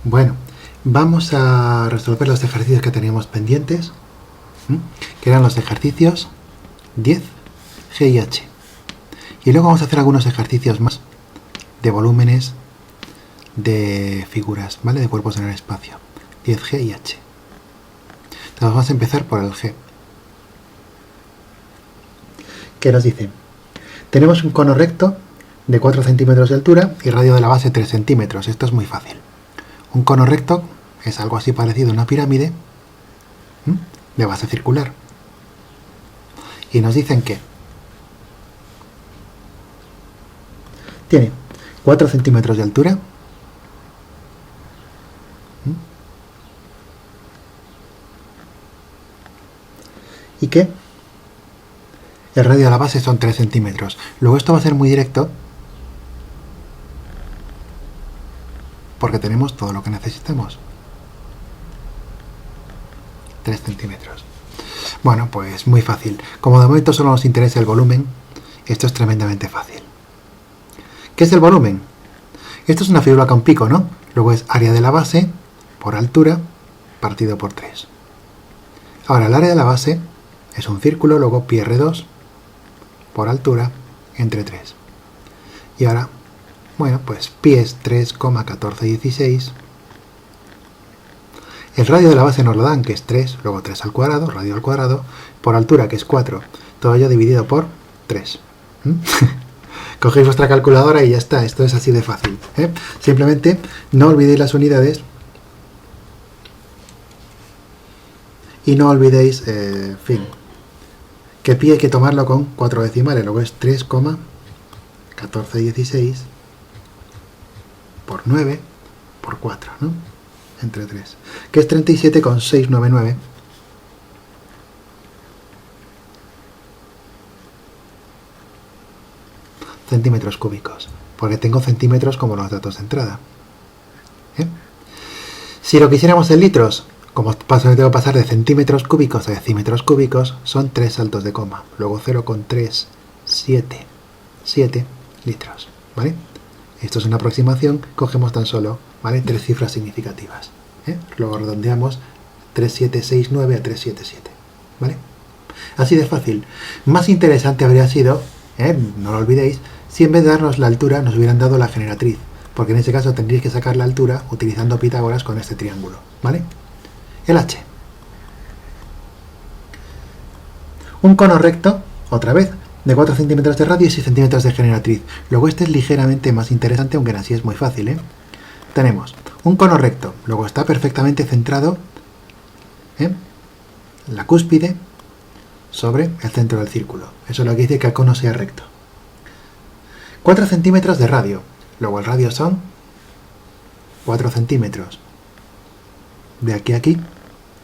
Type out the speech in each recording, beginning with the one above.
Bueno, vamos a resolver los ejercicios que teníamos pendientes, que eran los ejercicios 10, G y H. Y luego vamos a hacer algunos ejercicios más de volúmenes de figuras, ¿vale? De cuerpos en el espacio, 10G y H. Entonces vamos a empezar por el G. ¿Qué nos dice? Tenemos un cono recto de 4 centímetros de altura y radio de la base 3 centímetros. Esto es muy fácil. Un cono recto es algo así parecido a una pirámide de base circular. Y nos dicen que tiene 4 centímetros de altura y que el radio de la base son 3 centímetros. Luego esto va a ser muy directo porque tenemos todo lo que necesitamos. 3 centímetros. Bueno, pues muy fácil. Como de momento solo nos interesa el volumen, esto es tremendamente fácil. ¿Qué es el volumen? Esto es una figura con pico, ¿no? Luego es área de la base por altura partido por 3. Ahora, el área de la base es un círculo, luego pi r2 por altura entre 3. Y ahora, bueno, pues pi es 3,1416. El radio de la base nos lo dan, que es 3, luego 3 al cuadrado, radio al cuadrado, por altura, que es 4, todo ello dividido por 3. Cogéis vuestra calculadora y ya está, esto es así de fácil. Simplemente no olvidéis las unidades y no olvidéis, que pi hay que tomarlo con 4 decimales, luego es 3,1416 por 9 por 4, ¿no? Entre 3, que es 37,699 centímetros cúbicos, porque tengo centímetros como los datos de entrada. Si lo quisiéramos en litros, como tengo que pasar de centímetros cúbicos a decímetros cúbicos, son 3 saltos de coma, luego 0,377 litros, ¿vale? Esto es una aproximación, cogemos tan solo, ¿vale? 3 cifras significativas. Luego redondeamos 3769 a 377, ¿vale? Así de fácil. Más interesante habría sido, no lo olvidéis, si en vez de darnos la altura nos hubieran dado la generatriz, porque en ese caso tendríais que sacar la altura utilizando Pitágoras con este triángulo, ¿vale? El H. Un cono recto, otra vez, de 4 centímetros de radio y 6 centímetros de generatriz. Luego este es ligeramente más interesante, aunque así es muy fácil, Tenemos un cono recto, luego está perfectamente centrado la cúspide sobre el centro del círculo. Eso es lo que dice que el cono sea recto. 4 centímetros de radio, luego el radio son 4 centímetros. De aquí a aquí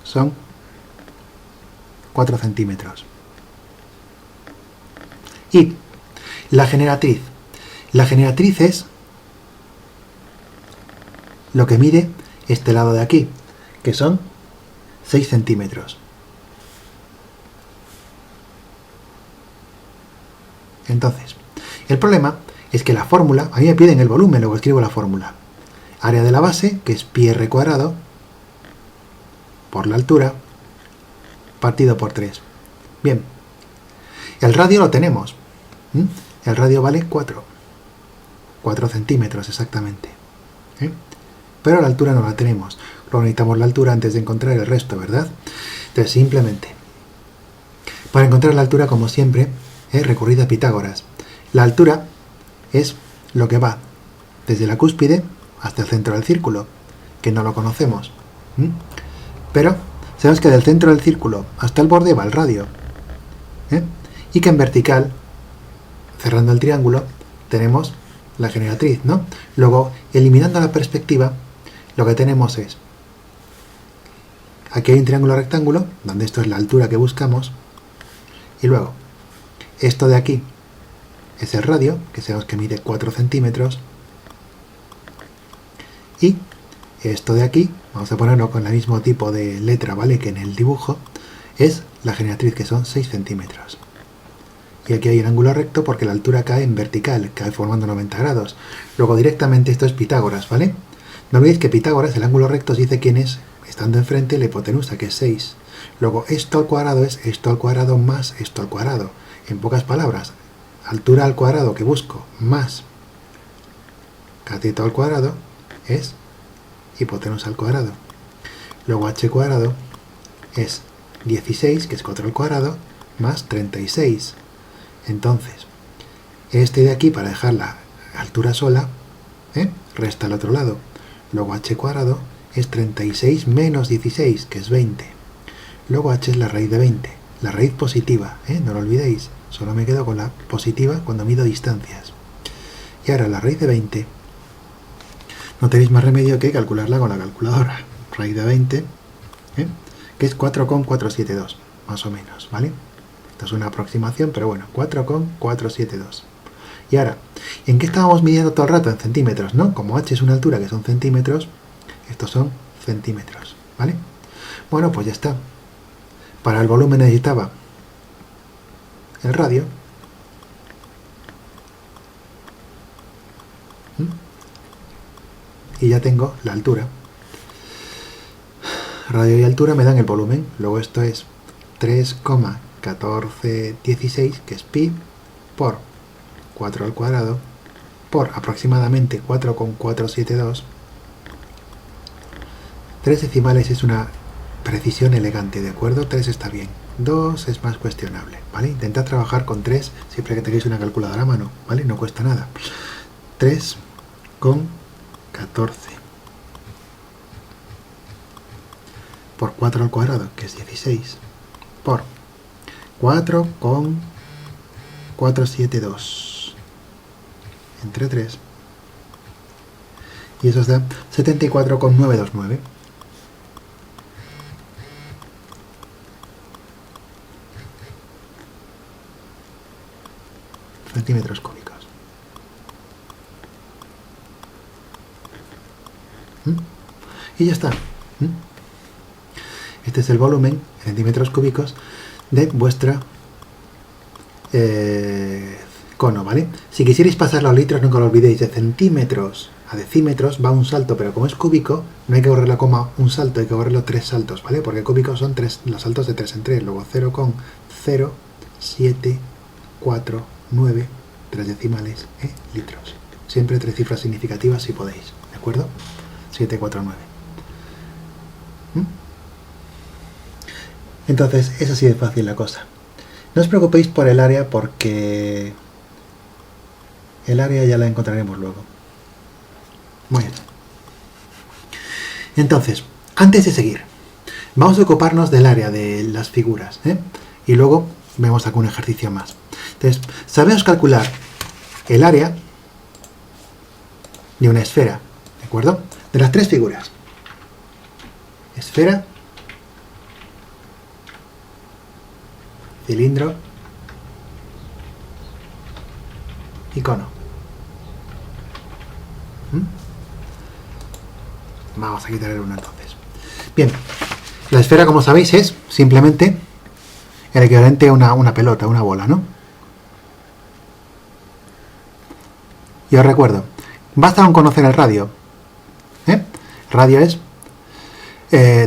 son 4 centímetros. Y la generatriz. La generatriz es lo que mide este lado de aquí, que son 6 centímetros. Entonces, el problema es que la fórmula, a mí me piden el volumen, luego escribo la fórmula. Área de la base, que es pi r cuadrado, por la altura, partido por 3. Bien, el radio lo tenemos. El radio vale 4 centímetros exactamente. Pero la altura no la tenemos. Luego necesitamos la altura antes de encontrar el resto, ¿verdad? Entonces, simplemente, para encontrar la altura, como siempre, recurrid a Pitágoras. La altura es lo que va desde la cúspide hasta el centro del círculo, que no lo conocemos. Pero sabemos que del centro del círculo hasta el borde va el radio. Y que en vertical, cerrando el triángulo, tenemos la generatriz, ¿no? Luego, eliminando la perspectiva, lo que tenemos es, aquí hay un triángulo rectángulo, donde esto es la altura que buscamos, y luego, esto de aquí es el radio, que sabemos que mide 4 centímetros, y esto de aquí, vamos a ponerlo con el mismo tipo de letra, ¿vale?, que en el dibujo, es la generatriz, que son 6 centímetros. Y aquí hay un ángulo recto porque la altura cae en vertical, cae formando 90 grados. Luego directamente esto es Pitágoras, ¿vale? No olvidéis que Pitágoras, el ángulo recto, dice quién es, estando enfrente, la hipotenusa, que es 6. Luego, esto al cuadrado es esto al cuadrado más esto al cuadrado. En pocas palabras, altura al cuadrado que busco más cateto al cuadrado es hipotenusa al cuadrado. Luego h cuadrado es 16, que es 4 al cuadrado, más 36. Entonces, este de aquí, para dejar la altura sola, resta al otro lado. Luego h cuadrado es 36 menos 16, que es 20. Luego h es la raíz de 20, la raíz positiva, no lo olvidéis. Solo me quedo con la positiva cuando mido distancias. Y ahora la raíz de 20, no tenéis más remedio que calcularla con la calculadora. Raíz de 20, que es 4,472, más o menos, ¿vale? Esto es una aproximación, pero bueno, 4,472. Y ahora, ¿en qué estábamos midiendo todo el rato? En centímetros, ¿no? Como h es una altura que son centímetros, estos son centímetros, ¿vale? Bueno, pues ya está. Para el volumen necesitaba el radio. Y ya tengo la altura. Radio y altura me dan el volumen. Luego esto es 3,1416, que es pi, por 4 al cuadrado, por aproximadamente 4,472. 3 decimales es una precisión elegante, ¿de acuerdo? 3 está bien. 2 es más cuestionable, ¿vale? Intentad trabajar con 3 siempre que tengáis una calculadora a mano, ¿vale? No cuesta nada. 3,14 por 4 al cuadrado, que es 16, por 4,472 entre 3, y eso os da 74,929. Centímetros cúbicos. Y ya está. Este es el volumen en centímetros cúbicos de vuestra cono, ¿vale? Si quisierais pasarlo a litros, nunca lo olvidéis, de centímetros a decímetros va un salto, pero como es cúbico, no hay que correr la coma un salto, hay que correrlo 3 saltos, ¿vale? Porque cúbicos son los saltos de 3 en 3, luego 0,0749, 3 decimales, litros. Siempre 3 cifras significativas si podéis, ¿de acuerdo? 749. Entonces, es así de fácil la cosa. No os preocupéis por el área, porque el área ya la encontraremos luego. Muy bien. Entonces, antes de seguir, vamos a ocuparnos del área de las figuras, y luego vemos algún ejercicio más. Entonces, sabemos calcular el área de una esfera, ¿de acuerdo? De las 3 figuras. Esfera, cilindro y cono. Vamos a quitar el 1 entonces. Bien, la esfera, como sabéis, es simplemente el equivalente a una pelota, una bola, ¿no? Y os recuerdo, basta con conocer el radio. Radio es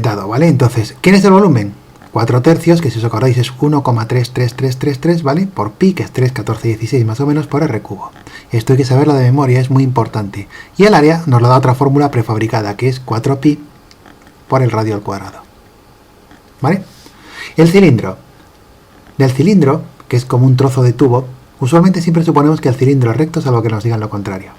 dado, ¿vale? Entonces, ¿quién es el volumen? 4 tercios, que si os acordáis es 1,33333, ¿vale? Por pi, que es 3,1416 más o menos, por r cubo. Esto hay que saberlo de memoria, es muy importante. Y el área nos lo da otra fórmula prefabricada, que es 4pi por el radio al cuadrado, ¿vale? El cilindro. Del cilindro, que es como un trozo de tubo, usualmente siempre suponemos que el cilindro es recto, salvo que nos digan lo contrario.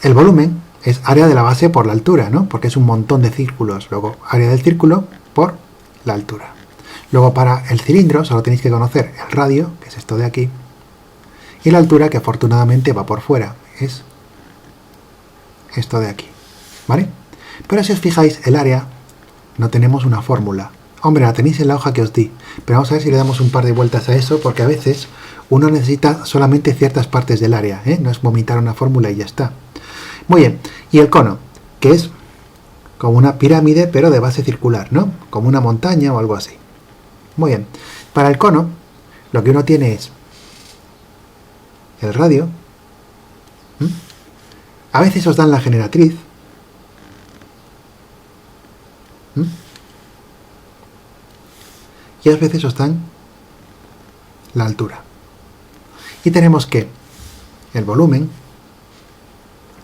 El volumen es área de la base por la altura, ¿no? Porque es un montón de círculos. Luego, área del círculo por la altura. Luego, para el cilindro solo tenéis que conocer el radio, que es esto de aquí, y la altura, que afortunadamente va por fuera, es esto de aquí, ¿vale? Pero si os fijáis, el área no tenemos una fórmula. Hombre, la tenéis en la hoja que os di, pero vamos a ver si le damos un par de vueltas a eso, porque a veces uno necesita solamente ciertas partes del área, no es vomitar una fórmula y ya está. Muy bien, y el cono, que es como una pirámide, pero de base circular, ¿no? Como una montaña o algo así. Muy bien, para el cono, lo que uno tiene es el radio. A veces os dan la generatriz. Y a veces os dan la altura. Y tenemos que el volumen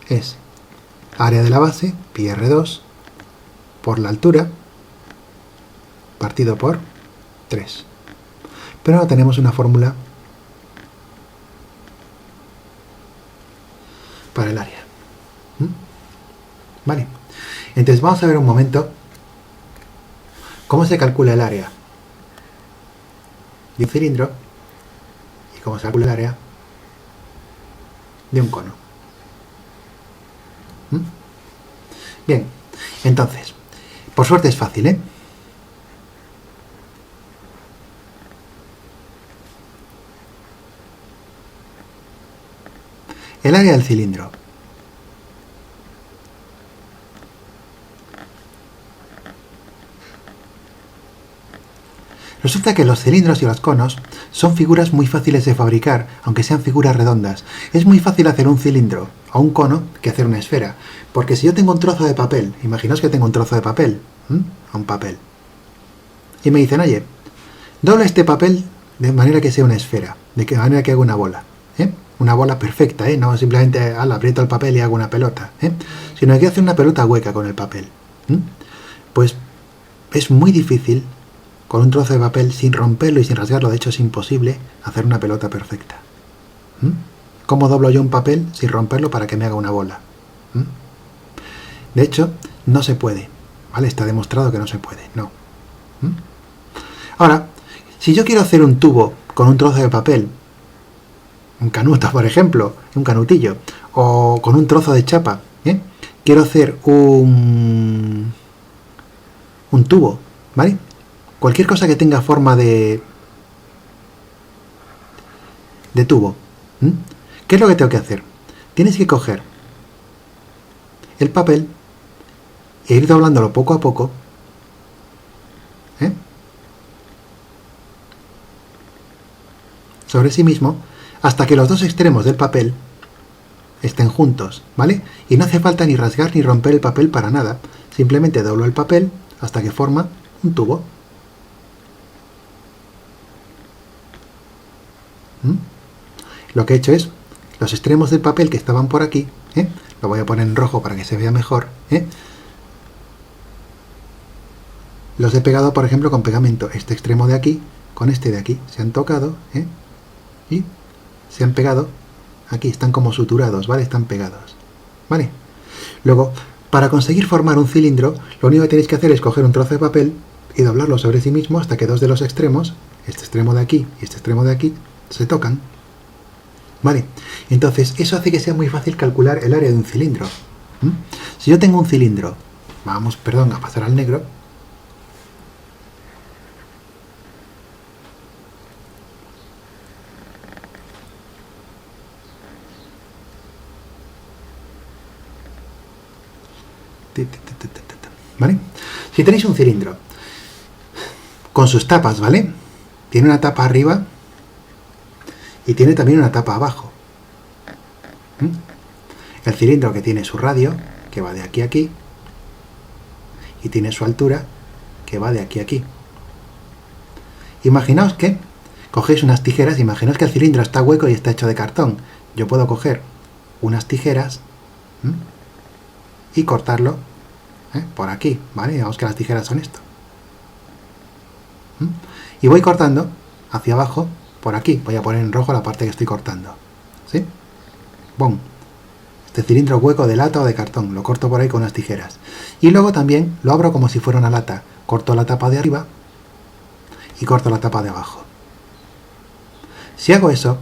es área de la base, pi r2, por la altura, partido por 3. Pero ahora tenemos una fórmula para el área. Vale. Entonces vamos a ver un momento cómo se calcula el área de un cilindro y cómo se calcula el área de un cono. Bien, entonces, por suerte es fácil, ¿eh? El área del cilindro. Resulta que los cilindros y los conos son figuras muy fáciles de fabricar, aunque sean figuras redondas. Es muy fácil hacer un cilindro o un cono que hacer una esfera. Porque si yo tengo un trozo de papel, imaginaos que tengo un trozo de papel, un papel, y me dicen, oye, dobla este papel de manera que sea una esfera, de manera que haga una bola, una bola perfecta, no simplemente aprieto el papel y hago una pelota, sino que hace una pelota hueca con el papel. Pues es muy difícil con un trozo de papel, sin romperlo y sin rasgarlo, de hecho es imposible hacer una pelota perfecta. ¿Cómo doblo yo un papel sin romperlo para que me haga una bola? De hecho, no se puede, ¿vale? Está demostrado que no se puede, no. Ahora, si yo quiero hacer un tubo con un trozo de papel, un canuto, por ejemplo, un canutillo, o con un trozo de chapa, quiero hacer un tubo, ¿vale? Cualquier cosa que tenga forma de tubo. ¿Qué es lo que tengo que hacer? Tienes que coger el papel e ir doblándolo poco a poco, sobre sí mismo, hasta que los dos extremos del papel estén juntos, ¿vale? Y no hace falta ni rasgar ni romper el papel para nada. Simplemente doblo el papel hasta que forma un tubo. Lo que he hecho es los extremos del papel que estaban por aquí, lo voy a poner en rojo para que se vea mejor, los he pegado, por ejemplo, con pegamento. Este extremo de aquí con este de aquí se han tocado, y se han pegado aquí, están como suturados, ¿vale? Están pegados, ¿vale? Luego, para conseguir formar un cilindro, lo único que tenéis que hacer es coger un trozo de papel y doblarlo sobre sí mismo hasta que dos de los extremos, este extremo de aquí y este extremo de aquí, se tocan, ¿vale? Entonces, eso hace que sea muy fácil calcular el área de un cilindro. Si yo tengo un cilindro, vamos, perdón, a pasar al negro, ¿vale? Si tenéis un cilindro con sus tapas, ¿vale? Tiene una tapa arriba y tiene también una tapa abajo. El cilindro que tiene su radio, que va de aquí a aquí, y tiene su altura, que va de aquí a aquí. Imaginaos que cogéis unas tijeras, imaginaos que el cilindro está hueco y está hecho de cartón. Yo puedo coger unas tijeras y cortarlo por aquí, ¿vale? Digamos que las tijeras son esto. Y voy cortando hacia abajo, por aquí. Voy a poner en rojo la parte que estoy cortando, ¿sí? ¡Bum! Este cilindro hueco de lata o de cartón, lo corto por ahí con unas tijeras. Y luego también lo abro como si fuera una lata. Corto la tapa de arriba y corto la tapa de abajo. Si hago eso,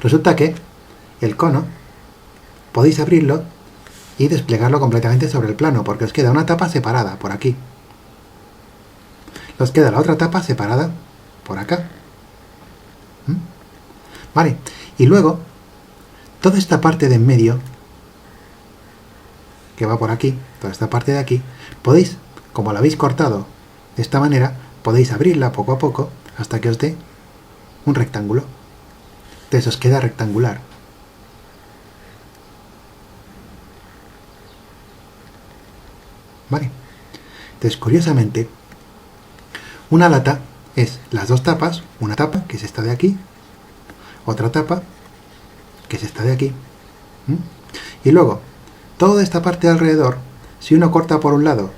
resulta que el cono podéis abrirlo y desplegarlo completamente sobre el plano, porque os queda una tapa separada por aquí. Os queda la otra tapa separada por acá. Vale, y luego toda esta parte de en medio que va por aquí, toda esta parte de aquí, podéis, como la habéis cortado de esta manera, podéis abrirla poco a poco hasta que os dé un rectángulo. Entonces os queda rectangular. ¿vale? Entonces, curiosamente, una lata es las dos tapas, una tapa, que es esta de aquí, otra tapa, que es esta de aquí, ¿m? Y luego, toda esta parte de alrededor, si uno corta por un lado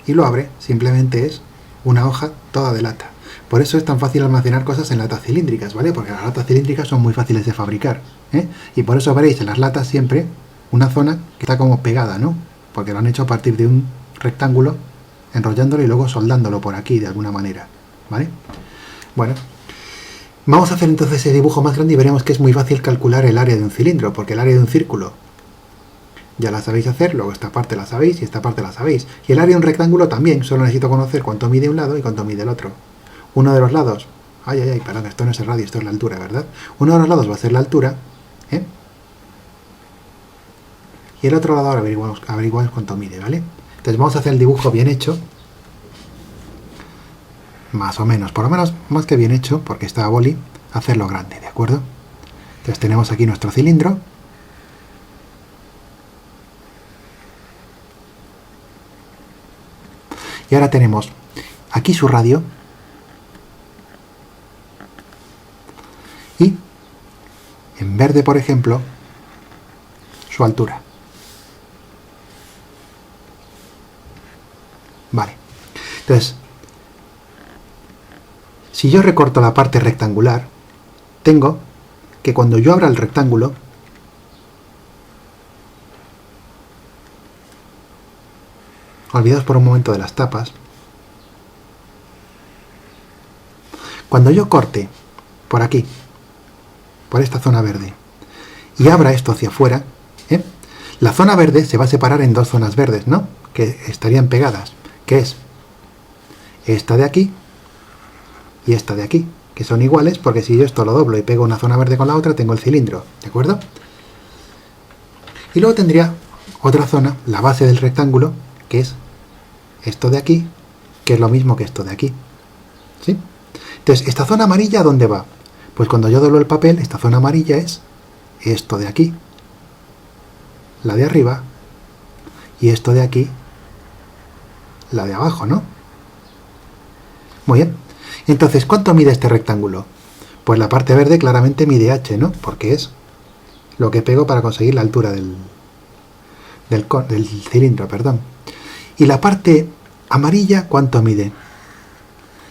y lo abre, simplemente es una hoja toda de lata. Por eso es tan fácil almacenar cosas en latas cilíndricas, ¿vale? Porque las latas cilíndricas son muy fáciles de fabricar, ¿eh? Y por eso veréis en las latas siempre una zona que está como pegada, ¿no? Porque lo han hecho a partir de un rectángulo, enrollándolo y luego soldándolo por aquí de alguna manera, ¿vale? Bueno, vamos a hacer entonces ese dibujo más grande y veremos que es muy fácil calcular el área de un cilindro, porque el área de un círculo ya la sabéis hacer, luego esta parte la sabéis y esta parte la sabéis. Y el área de un rectángulo también, solo necesito conocer cuánto mide un lado y cuánto mide el otro. Uno de los lados, perdón, esto no es el radio, esto es la altura, ¿verdad? Uno de los lados va a ser la altura, ¿eh? Y el otro lado ahora averiguamos cuánto mide, ¿vale? Entonces vamos a hacer el dibujo bien hecho, más o menos, por lo menos más que bien hecho, porque está a boli, hacerlo grande, ¿de acuerdo? Entonces tenemos aquí nuestro cilindro. Y ahora tenemos aquí su radio y en verde, por ejemplo, su altura. Vale. Entonces, si yo recorto la parte rectangular, tengo que cuando yo abra el rectángulo, olvidaos por un momento de las tapas, cuando yo corte por aquí, por esta zona verde, y abra esto hacia afuera, ¿eh? La zona verde se va a separar en dos zonas verdes, ¿no? Que estarían pegadas, que es esta de aquí y esta de aquí, que son iguales porque si yo esto lo doblo y pego una zona verde con la otra, tengo el cilindro, ¿de acuerdo? Y luego tendría otra zona, la base del rectángulo, que es esto de aquí, que es lo mismo que esto de aquí, ¿sí? Entonces, ¿esta zona amarilla dónde va? Pues cuando yo doblo el papel, esta zona amarilla es esto de aquí, la de arriba, y esto de aquí, la de abajo, ¿no? Muy bien. Entonces, ¿cuánto mide este rectángulo? Pues la parte verde claramente mide h, ¿no? Porque es lo que pego para conseguir la altura del cilindro, perdón. ¿Y la parte amarilla cuánto mide?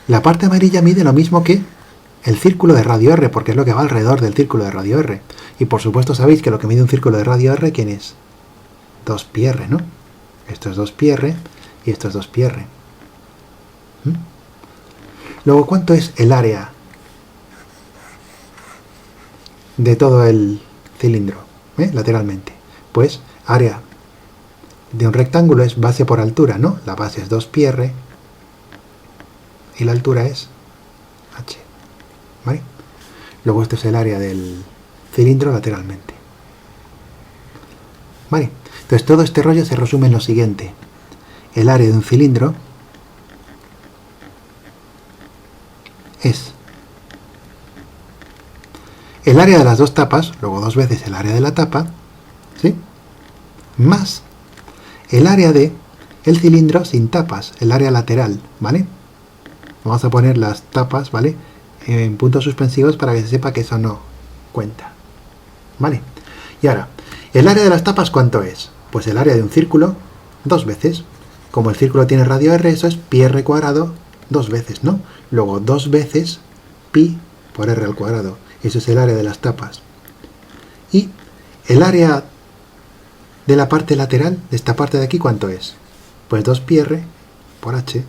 La parte amarilla mide lo mismo que el círculo de radio R, porque es lo que va alrededor del círculo de radio R. Y por supuesto sabéis que lo que mide un círculo de radio R, ¿quién es? 2πr, ¿no? Esto es 2πr y esto es 2πr. ¿Mm? Luego, ¿cuánto es el área de todo el cilindro, lateralmente? Pues área de un rectángulo es base por altura, ¿no? La base es 2πr y la altura es h, ¿vale? Luego esto es el área del cilindro lateralmente, ¿vale? Entonces todo este rollo se resume en lo siguiente: el área de un cilindro es el área de las dos tapas, luego dos veces el área de la tapa, ¿sí? Más el área de el cilindro sin tapas, el área lateral, ¿vale? Vamos a poner las tapas, ¿vale?, en puntos suspensivos para que se sepa que eso no cuenta, ¿vale? Y ahora, ¿el área de las tapas cuánto es? Pues el área de un círculo, dos veces. Como el círculo tiene radio r, eso es pi r cuadrado dos veces, ¿no? Luego dos veces pi por r al cuadrado. Eso es el área de las tapas. Y el área de la parte lateral, de esta parte de aquí, ¿cuánto es? Pues 2πr por h.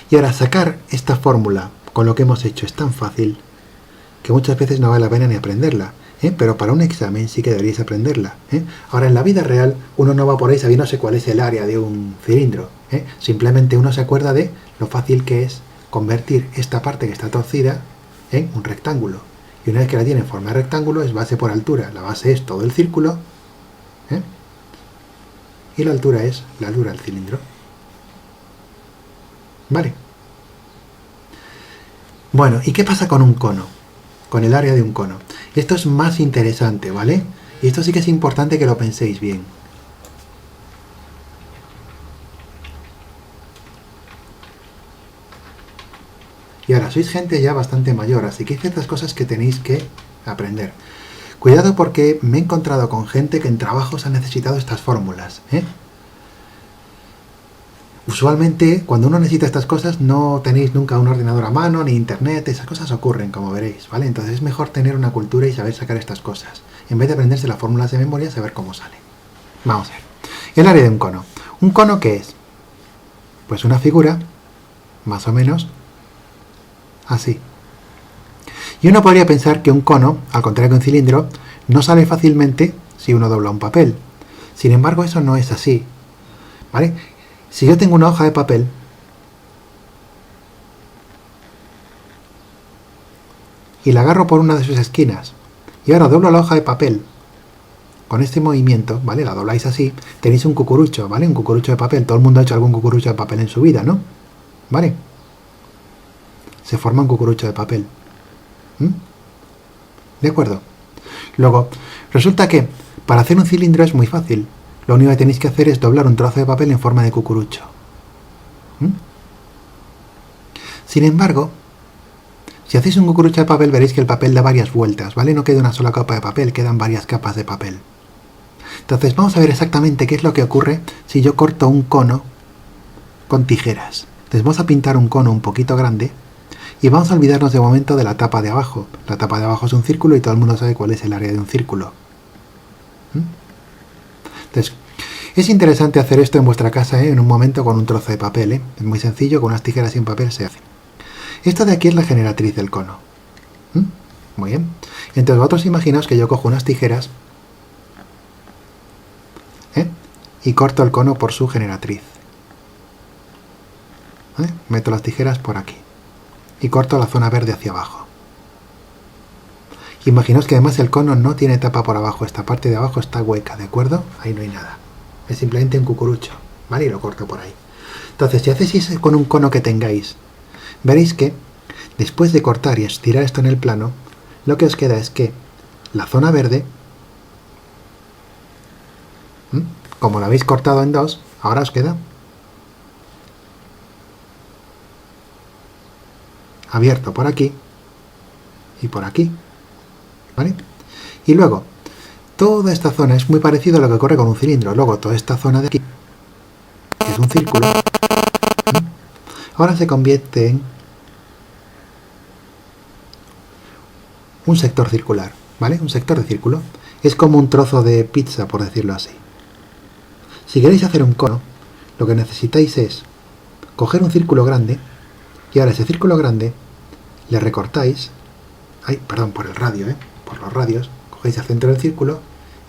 Y ahora sacar esta fórmula con lo que hemos hecho es tan fácil que muchas veces no vale la pena ni aprenderla, pero para un examen sí que deberíais aprenderla. Ahora, en la vida real uno no va por ahí sabiéndose cuál es el área de un cilindro, simplemente uno se acuerda de lo fácil que es convertir esta parte que está torcida en un rectángulo, y una vez que la tiene en forma de rectángulo es base por altura. La base es todo el círculo, y la altura es la altura del cilindro, ¿vale? Bueno, ¿y qué pasa con un cono? Con el área de un cono. Esto es más interesante, ¿vale? Y esto sí que es importante que lo penséis bien. Y ahora, sois gente ya bastante mayor, así que hay ciertas cosas que tenéis que aprender. Cuidado porque me he encontrado con gente que en trabajos ha necesitado estas fórmulas, ¿eh? Usualmente, cuando uno necesita estas cosas, no tenéis nunca un ordenador a mano, ni internet, esas cosas ocurren, como veréis, ¿vale? Entonces es mejor tener una cultura y saber sacar estas cosas, en vez de aprenderse las fórmulas de memoria, saber cómo salen. Vamos a ver. El área de un cono. ¿Un cono qué es? Pues una figura, más o menos, así. Y uno podría pensar que un cono, al contrario que un cilindro, no sale fácilmente si uno dobla un papel. Sin embargo, eso no es así, ¿vale? Si yo tengo una hoja de papel y la agarro por una de sus esquinas y ahora doblo la hoja de papel con este movimiento, ¿vale? La dobláis así, tenéis un cucurucho, ¿vale? Un cucurucho de papel. Todo el mundo ha hecho algún cucurucho de papel en su vida, ¿no? ¿Vale? Se forma un cucurucho de papel. ¿De acuerdo? Luego, resulta que para hacer un cilindro es muy fácil. Lo único que tenéis que hacer es doblar un trozo de papel en forma de cucurucho. Sin embargo, si hacéis un cucurucho de papel veréis que el papel da varias vueltas, ¿vale? No queda una sola capa de papel, quedan varias capas de papel. Entonces vamos a ver exactamente qué es lo que ocurre si yo corto un cono con tijeras. Entonces vamos a pintar un cono un poquito grande y vamos a olvidarnos de momento de la tapa de abajo. La tapa de abajo es un círculo y todo el mundo sabe cuál es el área de un círculo. Entonces, es interesante hacer esto en vuestra casa, en un momento con un trozo de papel. Es muy sencillo, con unas tijeras y un papel se hace. Esta de aquí es la generatriz del cono. Muy bien. Entonces vosotros imaginaos que yo cojo unas tijeras y corto el cono por su generatriz. Meto las tijeras por aquí y corto la zona verde hacia abajo. Imaginaos que además el cono no tiene tapa por abajo, esta parte de abajo está hueca, ¿de acuerdo? Ahí no hay nada. Es simplemente un cucurucho, ¿vale? Y lo corto por ahí. Entonces, si hacéis eso con un cono que tengáis, veréis que después de cortar y estirar esto en el plano, lo que os queda es que la zona verde, como la habéis cortado en dos, ahora os queda abierto por aquí y por aquí, ¿vale? Y luego, toda esta zona es muy parecido a lo que ocurre con un cilindro. Luego, toda esta zona de aquí, que es un círculo, ahora se convierte en un sector circular, ¿vale? Un sector de círculo. Es como un trozo de pizza, por decirlo así. Si queréis hacer un cono, lo que necesitáis es coger un círculo grande y ahora ese círculo grande le recortáis, por el radio, por los radios, cogéis el centro del círculo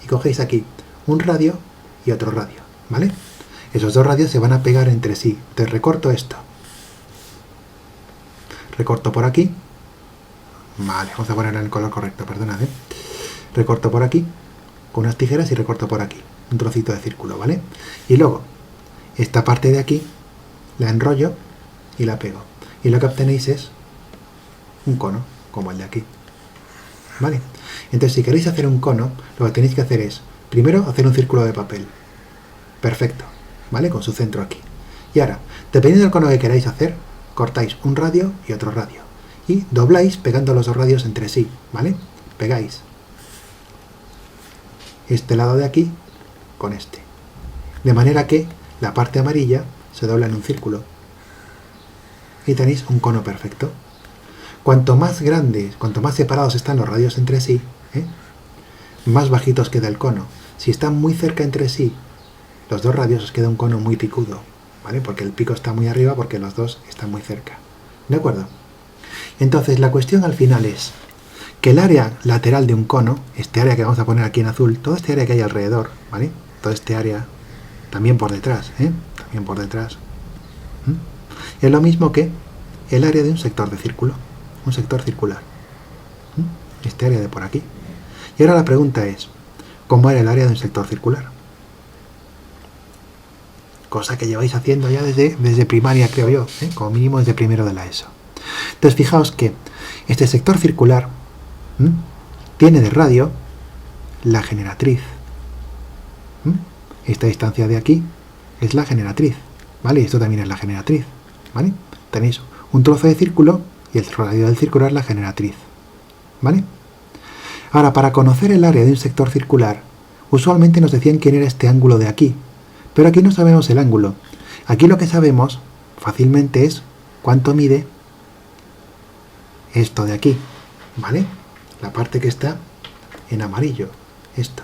y cogéis aquí un radio y otro radio, ¿vale? Esos dos radios se van a pegar entre sí. Te recorto esto. Recorto por aquí. Vale, vamos a poner en el color correcto, perdonad, Recorto por aquí con unas tijeras y recorto por aquí un trocito de círculo, ¿vale? Y luego esta parte de aquí la enrollo y la pego. Y lo que obtenéis es un cono, como el de aquí, ¿vale? Entonces, si queréis hacer un cono, lo que tenéis que hacer es, primero, hacer un círculo de papel. Perfecto, ¿vale? Con su centro aquí. Y ahora, dependiendo del cono que queráis hacer, cortáis un radio y otro radio. Y dobláis pegando los dos radios entre sí, ¿vale? Pegáis este lado de aquí con este. De manera que la parte amarilla se dobla en un círculo. Y tenéis un cono perfecto. Cuanto más grandes, cuanto más separados están los radios entre sí, más bajitos queda el cono. Si están muy cerca entre sí, los dos radios os queda un cono muy picudo, ¿vale? Porque el pico está muy arriba porque los dos están muy cerca. ¿De acuerdo? Entonces la cuestión al final es que el área lateral de un cono, este área que vamos a poner aquí en azul, todo este área que hay alrededor, ¿vale? Todo este área, también por detrás, también por detrás, es lo mismo que el área de un sector de círculo, un sector circular. Este área de por aquí. Y ahora la pregunta es, ¿cómo era el área de un sector circular? Cosa que lleváis haciendo ya desde primaria, creo yo, como mínimo desde primero de la ESO. Entonces fijaos que este sector circular tiene de radio la generatriz. Esta distancia de aquí es la generatriz, ¿vale? Y esto también es la generatriz, ¿vale? Tenéis un trozo de círculo y el radio del círculo es la generatriz, ¿vale? Ahora, para conocer el área de un sector circular, usualmente nos decían quién era este ángulo de aquí, pero aquí no sabemos el ángulo. Aquí lo que sabemos fácilmente es cuánto mide esto de aquí, ¿vale? La parte que está en amarillo, esto,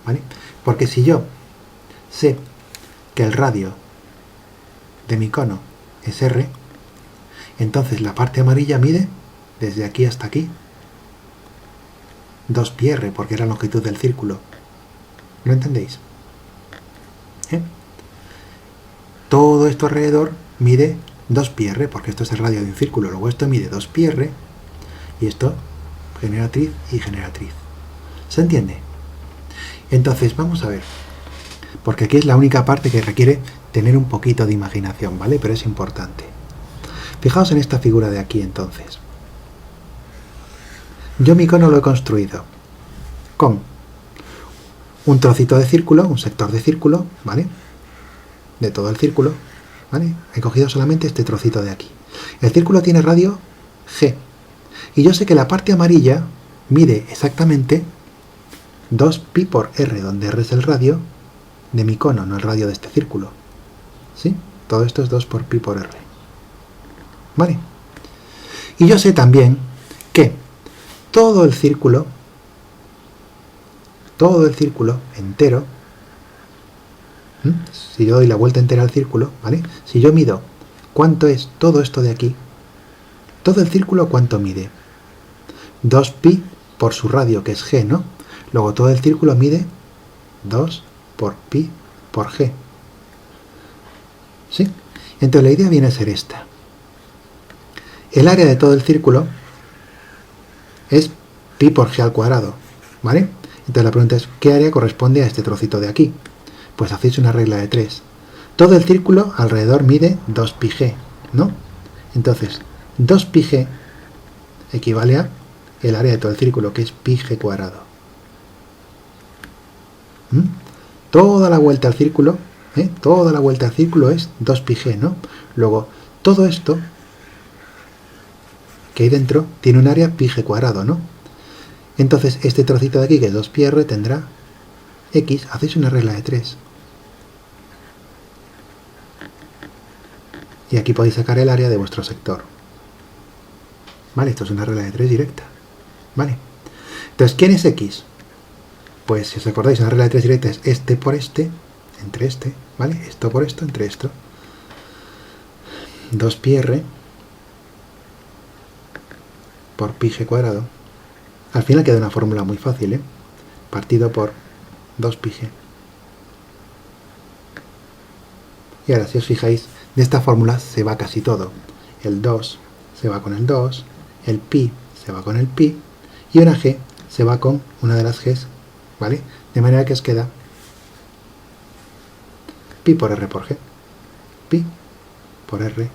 ¿vale? Porque si yo sé que el radio de mi cono es R, entonces la parte amarilla mide desde aquí hasta aquí 2πr, porque era la longitud del círculo. ¿Lo entendéis? Todo esto alrededor mide 2πr, porque esto es el radio de un círculo. Luego esto mide 2πr y esto generatriz y generatriz. ¿Se entiende? Entonces vamos a ver, porque aquí es la única parte que requiere tener un poquito de imaginación, ¿vale? Pero es importante. Fijaos en esta figura de aquí entonces. Yo mi cono lo he construido con un trocito de círculo, un sector de círculo, ¿vale? De todo el círculo, ¿vale? He cogido solamente este trocito de aquí. El círculo tiene radio G. Y yo sé que la parte amarilla mide exactamente 2π por R, donde R es el radio de mi cono, no el radio de este círculo. ¿Sí? Todo esto es 2 por π por R. ¿Vale? Y yo sé también que todo el círculo entero, si yo doy la vuelta entera al círculo, ¿vale? Si yo mido cuánto es todo esto de aquí, todo el círculo cuánto mide, 2π por su radio, que es G, ¿no? Luego todo el círculo mide 2 por π por G. ¿Sí? Entonces la idea viene a ser esta. El área de todo el círculo es π por G al cuadrado, ¿vale? Entonces la pregunta es, ¿qué área corresponde a este trocito de aquí? Pues hacéis una regla de 3. Todo el círculo alrededor mide 2πg, ¿no? Entonces, 2πg equivale a el área de todo el círculo, que es πg cuadrado. Toda la vuelta al círculo, toda la vuelta al círculo es 2πg, ¿no? Luego, todo esto que hay dentro tiene un área πg cuadrado, ¿no? Entonces, este trocito de aquí, que es 2πr, tendrá x, hacéis una regla de 3. Y aquí podéis sacar el área de vuestro sector. ¿Vale? Esto es una regla de 3 directa. ¿Vale? Entonces, ¿quién es x? Pues, si os acordáis, una regla de 3 directa es este por este, entre este, ¿vale? Esto por esto, entre esto. 2πr por πg cuadrado. Al final queda una fórmula muy fácil, ¿eh? Partido por 2πg. Y ahora, si os fijáis, de esta fórmula se va casi todo. El 2 se va con el 2, el pi se va con el pi, y una g se va con una de las g's, ¿vale? De manera que os queda pi por r por g. Pi por r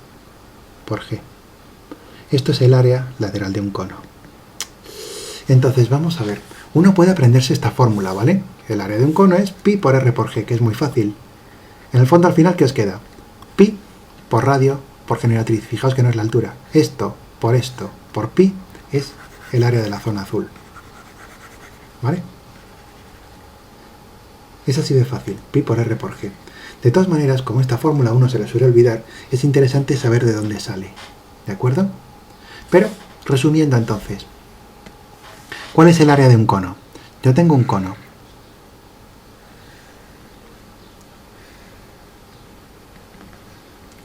por g. Esto es el área lateral de un cono. Entonces, vamos a ver. Uno puede aprenderse esta fórmula, ¿vale? El área de un cono es pi por r por g, que es muy fácil. En el fondo, al final, ¿qué os queda? Pi por radio por generatriz. Fijaos que no es la altura. Esto por pi es el área de la zona azul. ¿Vale? Es así de fácil. Pi por r por g. De todas maneras, como esta fórmula a uno se le suele olvidar, es interesante saber de dónde sale. ¿De acuerdo? Pero, resumiendo entonces, ¿cuál es el área de un cono? Yo tengo un cono.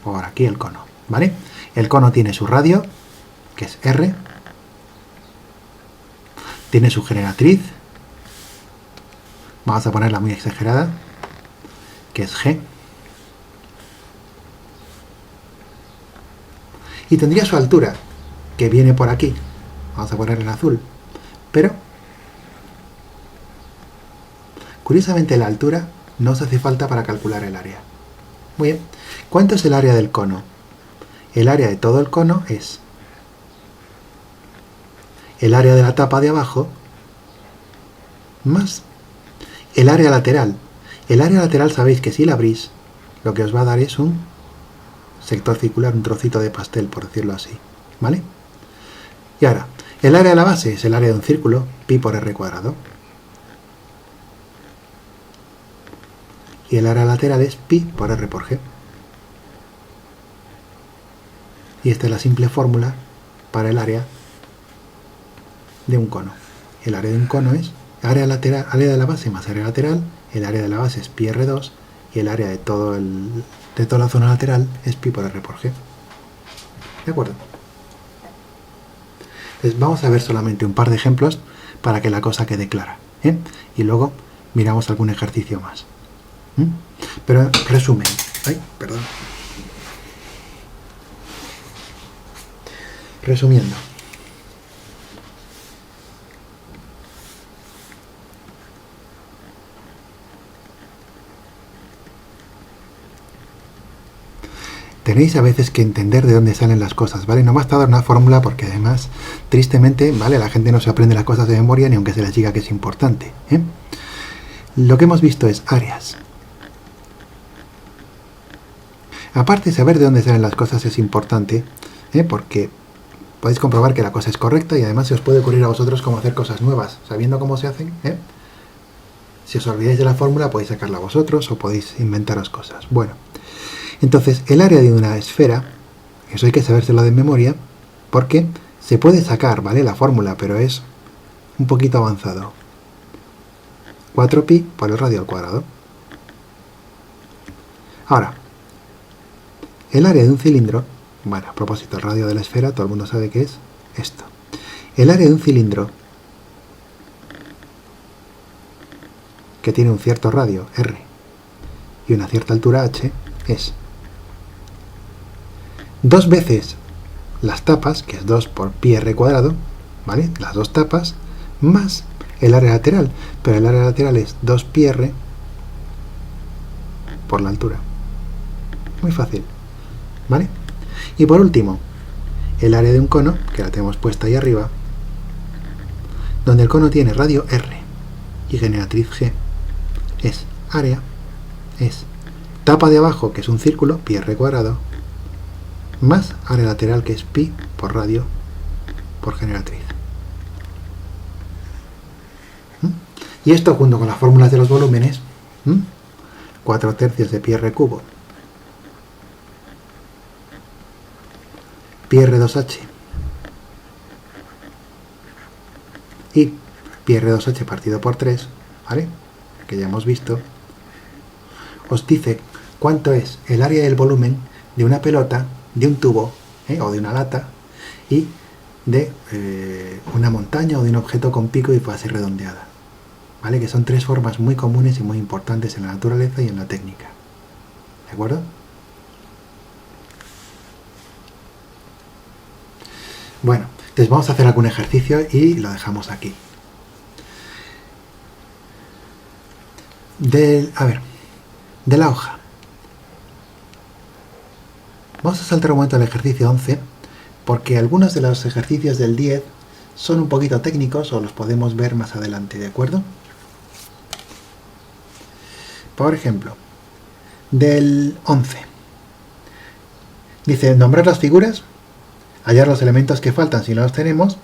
Por aquí el cono, ¿vale? El cono tiene su radio, que es R. Tiene su generatriz. Vamos a ponerla muy exagerada, que es G. Y tendría su altura, que viene por aquí. Vamos a poner en azul. Pero, curiosamente, la altura no os hace falta para calcular el área. Muy bien. ¿Cuánto es el área del cono? El área de todo el cono es el área de la tapa de abajo más el área lateral. El área lateral sabéis que si la abrís, lo que os va a dar es un sector circular, un trocito de pastel, por decirlo así, ¿vale? Y ahora, el área de la base es el área de un círculo, pi por r cuadrado. Y el área lateral es pi por r por g. Y esta es la simple fórmula para el área de un cono. El área de un cono es área lateral, área de la base más área lateral. El área de la base es pi r2 y el área de toda la zona lateral es pi por r por g. ¿De acuerdo? Entonces vamos a ver solamente un par de ejemplos para que la cosa quede clara, ¿eh? Y luego miramos algún ejercicio más. Pero resumen. Resumiendo. Tenéis a veces que entender de dónde salen las cosas, ¿vale? No basta dar una fórmula porque además, tristemente, ¿vale? La gente no se aprende las cosas de memoria ni aunque se les diga que es importante, ¿eh? Lo que hemos visto es áreas. Aparte, saber de dónde salen las cosas es importante, ¿eh? Porque podéis comprobar que la cosa es correcta y además se os puede ocurrir a vosotros cómo hacer cosas nuevas, sabiendo cómo se hacen, ¿eh? Si os olvidáis de la fórmula podéis sacarla vosotros o podéis inventaros cosas. Bueno, entonces el área de una esfera, eso hay que sabérselo de memoria, porque se puede sacar, ¿vale? La fórmula, pero es un poquito avanzado. 4pi por el radio al cuadrado. Ahora, el área de un cilindro, bueno, a propósito, el radio de la esfera, todo el mundo sabe qué es esto. El área de un cilindro, que tiene un cierto radio, r, y una cierta altura, h, es 2 veces las tapas, que es 2 por pi r cuadrado, ¿vale? Las dos tapas, más el área lateral, pero el área lateral es 2 pi r por la altura. Muy fácil, ¿vale? Y por último, el área de un cono, que la tenemos puesta ahí arriba, donde el cono tiene radio r y generatriz g, es área, es tapa de abajo, que es un círculo, pi r cuadrado, más área lateral, que es pi por radio por generatriz. Y esto junto con las fórmulas de los volúmenes, 4 tercios de pi r cubo, pi r2h y pi r2h partido por 3, ¿vale? Que ya hemos visto, os dice cuánto es el área del volumen de una pelota, de un tubo, o de una lata, y de una montaña o de un objeto con pico y fase redondeada, ¿vale? Que son 3 formas muy comunes y muy importantes en la naturaleza y en la técnica, ¿de acuerdo? Bueno, entonces vamos a hacer algún ejercicio y lo dejamos aquí. De la hoja. Vamos a saltar un momento al ejercicio 11, porque algunos de los ejercicios del 10 son un poquito técnicos o los podemos ver más adelante, ¿de acuerdo? Por ejemplo, del 11. Dice, nombrar las figuras, hallar los elementos que faltan si no los tenemos,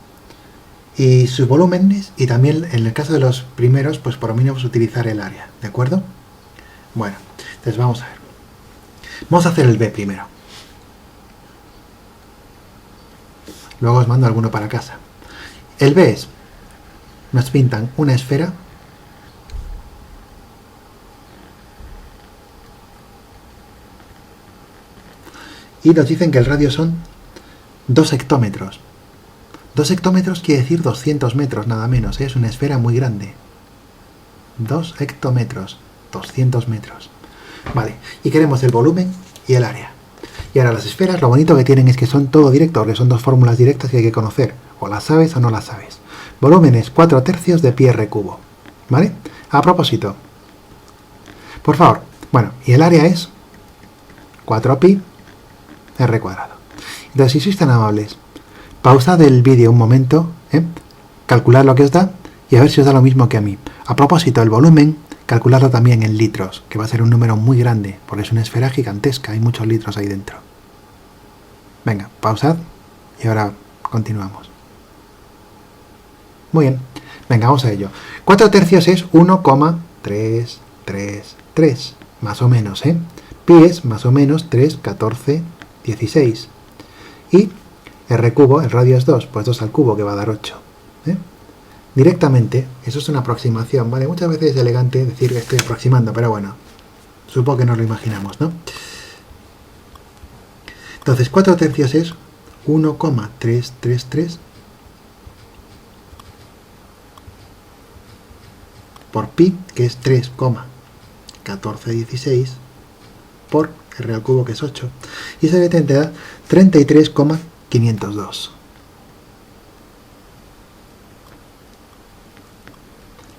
y sus volúmenes, y también en el caso de los primeros, pues por lo menos utilizar el área, ¿de acuerdo? Bueno, entonces vamos a ver. Vamos a hacer el B primero. Luego os mando alguno para casa. El B es, nos pintan una esfera y nos dicen que el radio son 2 hectómetros. 2 hectómetros quiere decir 200 metros, nada menos, ¿eh? Es una esfera muy grande. 2 hectómetros, 200 metros. Vale, y queremos el volumen y el área. Y ahora las esferas, lo bonito que tienen es que son todo directo, porque son 2 fórmulas directas que hay que conocer. O las sabes o no las sabes. Volumen es 4 tercios de pi r cubo. ¿Vale? A propósito. Por favor. Bueno, y el área es 4pi r cuadrado. Entonces, si sois tan amables, pausad el vídeo un momento, calculad lo que os da y a ver si os da lo mismo que a mí. A propósito, el volumen, calculadlo también en litros, que va a ser un número muy grande, porque es una esfera gigantesca, hay muchos litros ahí dentro. Venga, pausad y ahora continuamos. Muy bien, venga, vamos a ello. 4 tercios es 1,333, más o menos, ¿eh? Pi es más o menos 3, 14, 16. Y R cubo, el radio es 2, pues 2 al cubo, que va a dar 8. ¿Eh? Directamente, eso es una aproximación, ¿vale? Muchas veces es elegante decir que estoy aproximando, pero bueno, supongo que nos lo imaginamos, ¿no? Entonces, 4 tercios es 1,333 por pi, que es 3,1416, por r al cubo, que es 8. Y esa te da 33,502.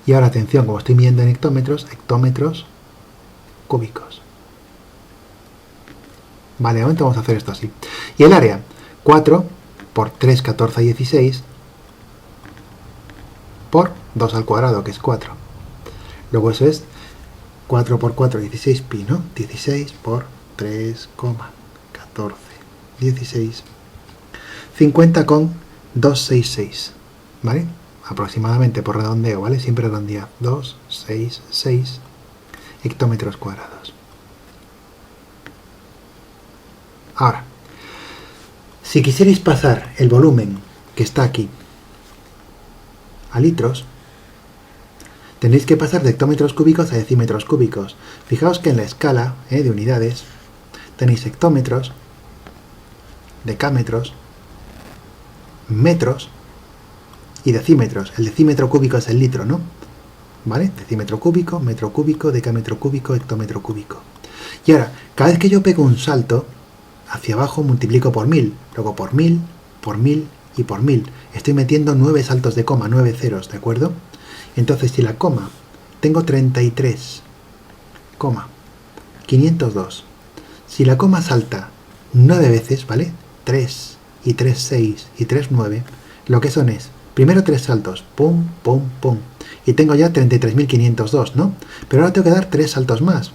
Y ahora atención, como estoy midiendo en hectómetros cúbicos. Vale, de momento vamos a hacer esto así. Y el área, 4 por 3, 14, 16 por 2 al cuadrado, que es 4. Luego eso es 4 por 4, 16 pi, ¿no? 16 por 3, 14, 16. 50,266, ¿vale? Aproximadamente por redondeo, ¿vale? Siempre redondea. 266 hectómetros cuadrados. Ahora, si quisierais pasar el volumen que está aquí a litros, tenéis que pasar de hectómetros cúbicos a decímetros cúbicos. Fijaos que en la escala de unidades tenéis hectómetros, decámetros, metros y decímetros. El decímetro cúbico es el litro, ¿no? ¿Vale? Decímetro cúbico, metro cúbico, decámetro cúbico, hectómetro cúbico. Y ahora, cada vez que yo pego un salto hacia abajo, multiplico por 1000, luego por 1000, por 1000 y por 1000. Estoy metiendo 9 saltos de coma, 9 ceros, ¿de acuerdo? Entonces, si la coma, tengo 33,502. Si la coma salta 9 veces, ¿vale? 3 y 3, 6 y 3, 9, lo que son es, primero 3 saltos, pum, pum, pum, y tengo ya 33.502, ¿no? Pero ahora tengo que dar 3 saltos más.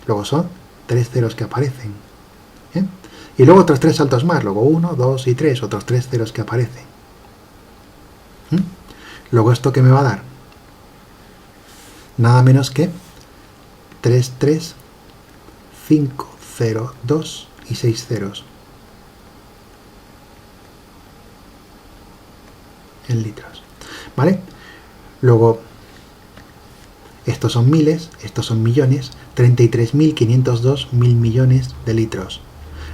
Luego son 3 ceros que aparecen. ¿Eh? Y luego otros 3 saltos más, luego 1, 2 y 3, otros 3 ceros que aparecen. Luego esto que me va a dar nada menos que 3, 3, 5, 0, 2 y 6 ceros en litros, ¿vale? Luego estos son miles, estos son millones, 33.502 mil millones de litros.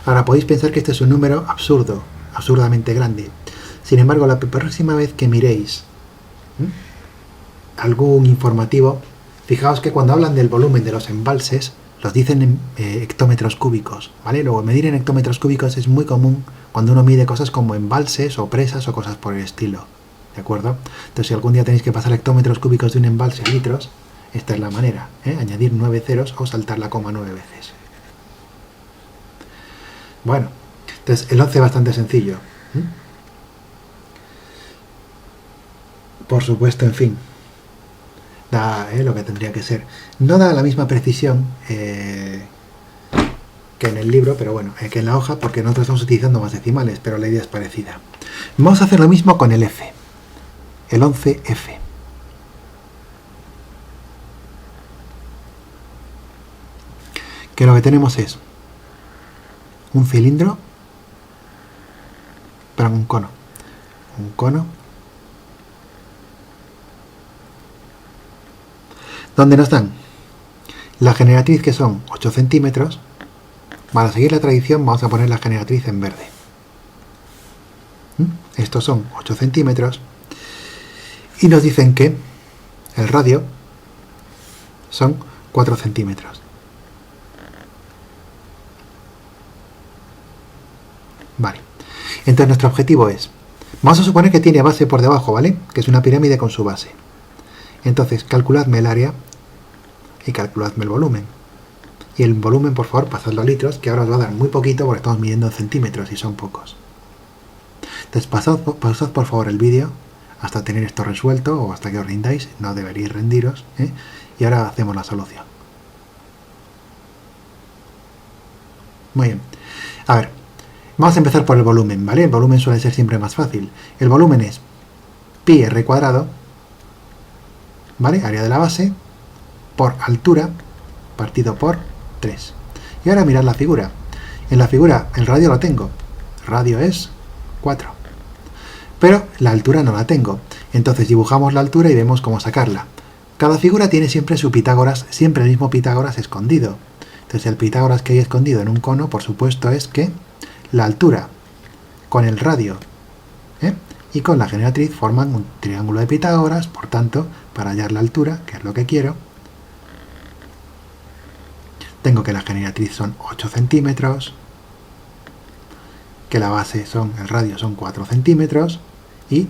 Ahora podéis pensar que este es un número absurdo, absurdamente grande. Sin embargo, la próxima vez que miréis algún informativo, fijaos que cuando hablan del volumen de los embalses, los dicen en hectómetros cúbicos, ¿vale? Luego, medir en hectómetros cúbicos es muy común cuando uno mide cosas como embalses o presas o cosas por el estilo, ¿de acuerdo? Entonces, si algún día tenéis que pasar hectómetros cúbicos de un embalse a litros, esta es la manera, añadir 9 ceros o saltar la coma 9 veces. Bueno, entonces el 11 es bastante sencillo. Por supuesto, en fin, da lo que tendría que ser. No da la misma precisión que en el libro, pero bueno, que en la hoja, porque nosotros estamos utilizando más decimales, pero la idea es parecida. Vamos a hacer lo mismo con el F, el 11F. Que lo que tenemos es un cilindro, para un cono, donde nos dan la generatriz, que son 8 centímetros. Para seguir la tradición vamos a poner la generatriz en verde. Estos son 8 centímetros y nos dicen que el radio son 4 centímetros. Vale, entonces nuestro objetivo es, vamos a suponer que tiene base por debajo, ¿vale? Que es una pirámide con su base. Entonces calculadme el área y calculadme el volumen. Y el volumen, por favor, pasadlo a litros, que ahora os va a dar muy poquito porque estamos midiendo en centímetros y son pocos. Entonces pausad por favor el vídeo, hasta tener esto resuelto o hasta que os rindáis, no deberíais rendiros, ¿eh? Y ahora hacemos la solución. Muy bien. A ver, vamos a empezar por el volumen, ¿vale? El volumen suele ser siempre más fácil. El volumen es pi r cuadrado, ¿vale? Área de la base, por altura, partido por 3. Y ahora mirad la figura. En la figura el radio lo tengo. El radio es 4. Pero la altura no la tengo. Entonces dibujamos la altura y vemos cómo sacarla. Cada figura tiene siempre su Pitágoras, siempre el mismo Pitágoras escondido. Entonces el Pitágoras que hay escondido en un cono, por supuesto, es que la altura con el radio, ¿eh?, y con la generatriz forman un triángulo de Pitágoras. Por tanto, para hallar la altura, que es lo que quiero, tengo que la generatriz son 8 centímetros, que la base el radio son 4 centímetros, y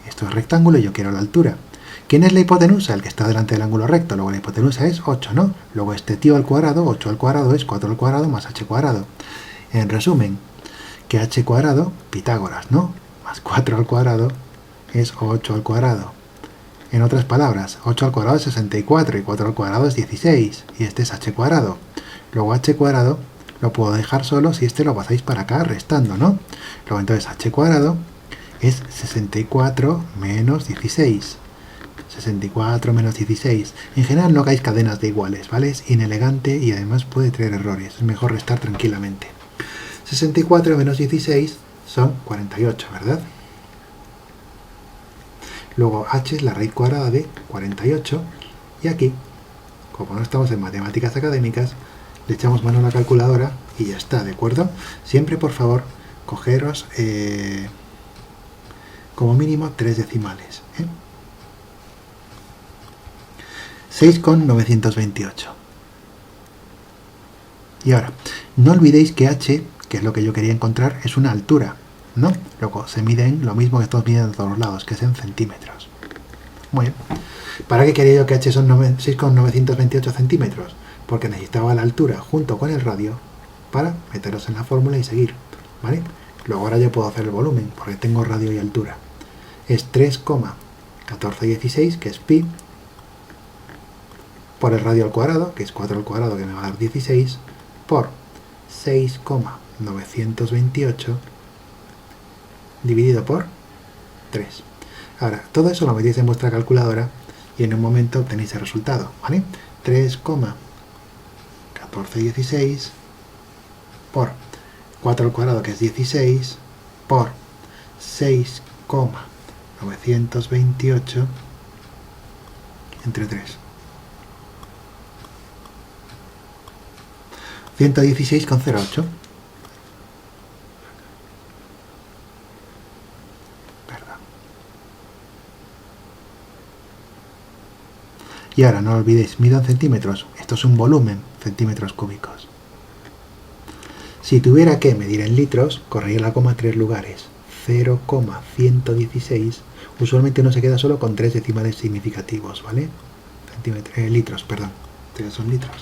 esto es rectángulo y yo quiero la altura. ¿Quién es la hipotenusa? El que está delante del ángulo recto. Luego la hipotenusa es 8, ¿no? Luego este tío al cuadrado, 8 al cuadrado, es 4 al cuadrado más h cuadrado. En resumen, que h cuadrado, Pitágoras, ¿no? Más 4 al cuadrado es 8 al cuadrado. En otras palabras, 8 al cuadrado es 64 y 4 al cuadrado es 16. Y este es h cuadrado. Luego h cuadrado lo puedo dejar solo si este lo pasáis para acá restando, ¿no? Luego entonces h cuadrado es 64 menos 16. 64 menos 16. En general no hagáis cadenas de iguales, ¿vale? Es inelegante y además puede traer errores. Es mejor restar tranquilamente. 64 menos 16 son 48, ¿verdad? Luego h es la raíz cuadrada de 48. Y aquí, como no estamos en matemáticas académicas, le echamos mano a la calculadora y ya está, ¿de acuerdo? Siempre, por favor, cogeros como mínimo 3 decimales, ¿eh? 6,928. Y ahora, no olvidéis que h, que es lo que yo quería encontrar, es una altura, ¿no? Luego se mide en lo mismo que estamos midiendo de todos los lados, que es en centímetros. Muy bien. ¿Para qué quería yo que h son 6,928 centímetros? Porque necesitaba la altura junto con el radio para meteros en la fórmula y seguir, ¿vale? Luego ahora ya puedo hacer el volumen, porque tengo radio y altura. Es 3,1416, que es pi, por el radio al cuadrado, que es 4 al cuadrado, que me va a dar 16, por 6,928 dividido por 3. Ahora, todo eso lo metéis en vuestra calculadora y en un momento obtenéis el resultado, ¿vale? 3,1416 por 4 al cuadrado, que es 16, por 6,928 entre 3. 116,08. Perdón. Y ahora no olvidéis, mido en centímetros. Esto es un volumen, centímetros cúbicos. Si tuviera que medir en litros, correría la coma 3 lugares. 0,116. Usualmente uno se queda solo con 3 decimales significativos, ¿vale? Litros, perdón. Estos son litros.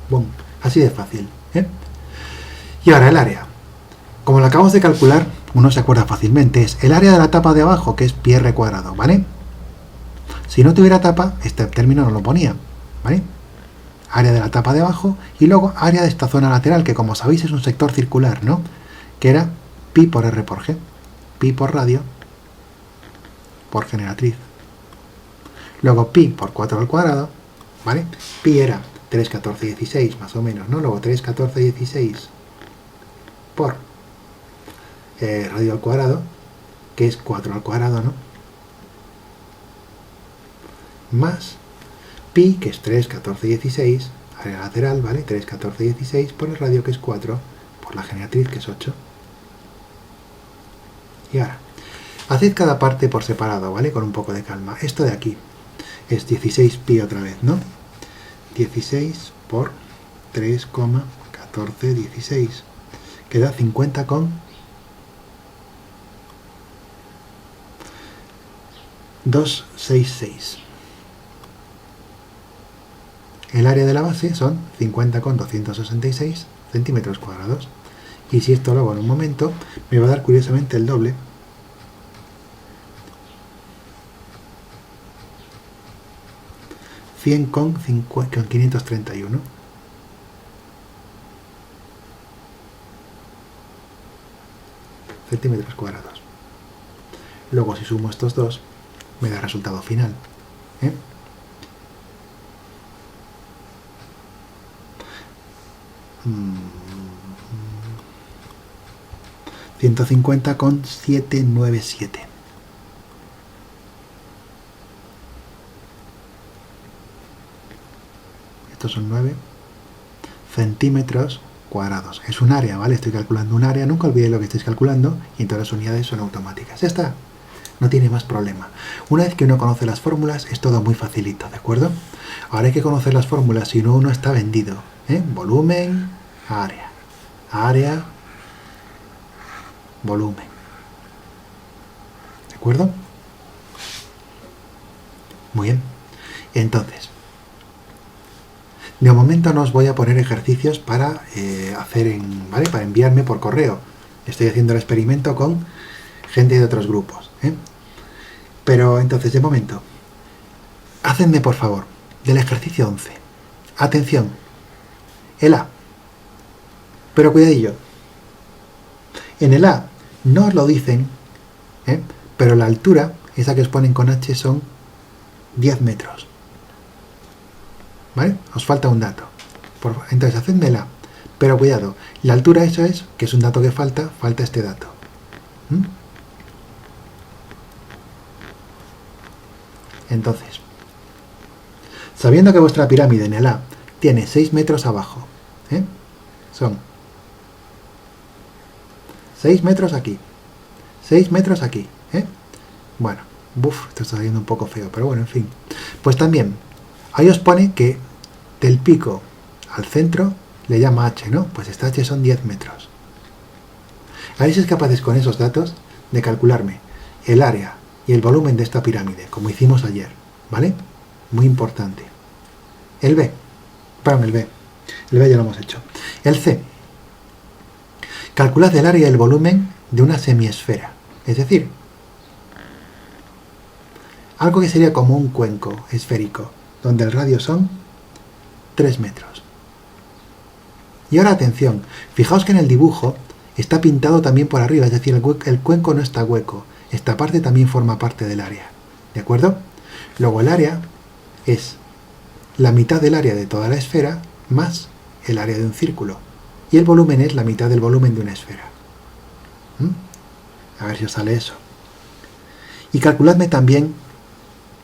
Boom. Así de fácil, ¿eh? Y ahora el área. Como lo acabamos de calcular, uno se acuerda fácilmente. Es el área de la tapa de abajo, que es pi r cuadrado, ¿vale? Si no tuviera tapa, este término no lo ponía, ¿vale? Área de la tapa de abajo y luego área de esta zona lateral, que como sabéis es un sector circular, ¿no? Que era pi por r por g. Pi por radio por generatriz. Luego pi por 4 al cuadrado, ¿vale? Pi era 3,1416 más o menos, ¿no? Luego 3,1416 por radio al cuadrado, que es 4 al cuadrado, ¿no? Más pi, que es 3,1416, área lateral, ¿vale? 3,1416 por el radio, que es 4, por la generatriz, que es 8. Y ahora, haced cada parte por separado, ¿vale? Con un poco de calma. Esto de aquí es 16 pi otra vez, ¿no? 16 por 3,1416 queda 50,266. El área de la base son 50,266 centímetros cuadrados. Y si esto lo hago en un momento, me va a dar curiosamente el doble, 100 con 531 centímetros cuadrados. Luego, si sumo estos dos, me da el resultado final. 150 con 797. Estos son 9 centímetros cuadrados. Es un área, ¿vale? Estoy calculando un área. Nunca olvidéis lo que estáis calculando y todas las unidades son automáticas. Ya está. No tiene más problema. Una vez que uno conoce las fórmulas, es todo muy facilito, ¿de acuerdo? Ahora hay que conocer las fórmulas, si no, uno está vendido. Volumen, área. Área, volumen. ¿De acuerdo? Muy bien. Entonces, de momento no os voy a poner ejercicios para ¿vale? Para enviarme por correo. Estoy haciendo el experimento con gente de otros grupos. Pero entonces, de momento, hacedme por favor del ejercicio 11. Atención, el A. Pero cuidadillo. En el A no os lo dicen, pero la altura, esa que os ponen con H, son 10 metros. ¿Vale? Os falta un dato. Entonces, hacedme el A. Pero cuidado, la altura, eso es, que es un dato que falta este dato. Entonces, sabiendo que vuestra pirámide en el A tiene 6 metros abajo, son 6 metros aquí, 6 metros aquí, bueno, esto está saliendo un poco feo, pero bueno, en fin. Pues también, ahí os pone que del pico al centro le llama H, ¿no? Pues esta H son 10 metros. A ver si es capaces con esos datos de calcularme el área y el volumen de esta pirámide, como hicimos ayer, ¿vale? Muy importante. El B ya lo hemos hecho. El C. Calculad el área y el volumen de una semiesfera, es decir, algo que sería como un cuenco esférico, donde el radio son 3 metros. Y ahora atención, fijaos que en el dibujo está pintado también por arriba, es decir, el cuenco no está hueco. Esta parte también forma parte del área, ¿de acuerdo? Luego el área es la mitad del área de toda la esfera más el área de un círculo. Y el volumen es la mitad del volumen de una esfera. A ver si os sale eso. Y calculadme también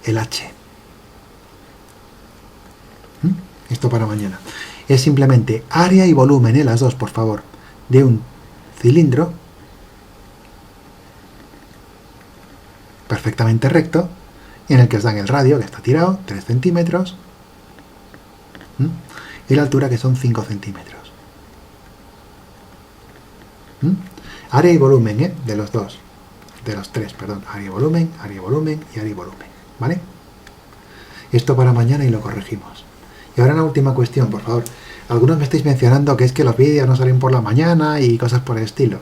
el H. Esto para mañana. Es simplemente área y volumen, las dos, por favor, de un cilindro perfectamente recto, en el que os dan el radio, que está tirado, 3 centímetros, y la altura, que son 5 centímetros. Área y volumen, de los dos, de los tres, perdón, área y volumen, área y volumen y área y volumen, ¿vale? Esto para mañana y lo corregimos. Y ahora una última cuestión, por favor. Algunos me estáis mencionando que es que los vídeos no salen por la mañana y cosas por el estilo.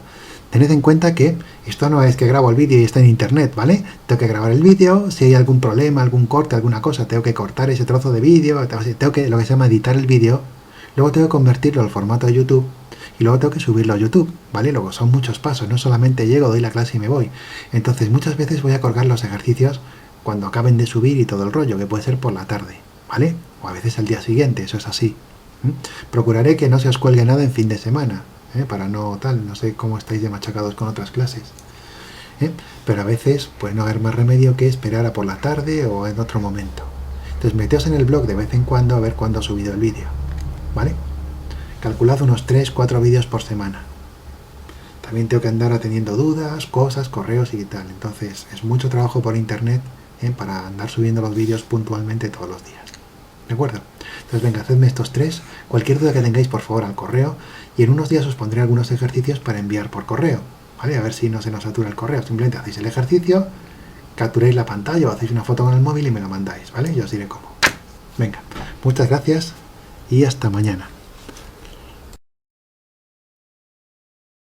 Tened en cuenta que esto no es que grabo el vídeo y está en internet, ¿vale? Tengo que grabar el vídeo, si hay algún problema, algún corte, alguna cosa, tengo que cortar ese trozo de vídeo, tengo que, lo que se llama editar el vídeo, luego tengo que convertirlo al formato de YouTube y luego tengo que subirlo a YouTube, ¿vale? Luego son muchos pasos, no solamente llego, doy la clase y me voy. Entonces muchas veces voy a colgar los ejercicios cuando acaben de subir y todo el rollo, que puede ser por la tarde, ¿vale? O a veces al día siguiente, eso es así. Procuraré que no se os cuelgue nada en fin de semana, para no sé cómo estáis de machacados con otras clases, pero a veces pues no haber más remedio que esperar a por la tarde o en otro momento. Entonces meteos en el blog de vez en cuando a ver cuándo ha subido el vídeo, ¿vale? Calculad unos 3-4 vídeos por semana. También tengo que andar atendiendo dudas, cosas, correos y tal, entonces es mucho trabajo por internet, para andar subiendo los vídeos puntualmente todos los días, ¿de acuerdo? Entonces venga, hacedme estos 3, cualquier duda que tengáis por favor al correo, y en unos días os pondré algunos ejercicios para enviar por correo, ¿vale? A ver si no se nos satura el correo, simplemente hacéis el ejercicio, capturáis la pantalla o hacéis una foto con el móvil y me lo mandáis, ¿vale? Yo os diré cómo. Venga, muchas gracias y hasta mañana.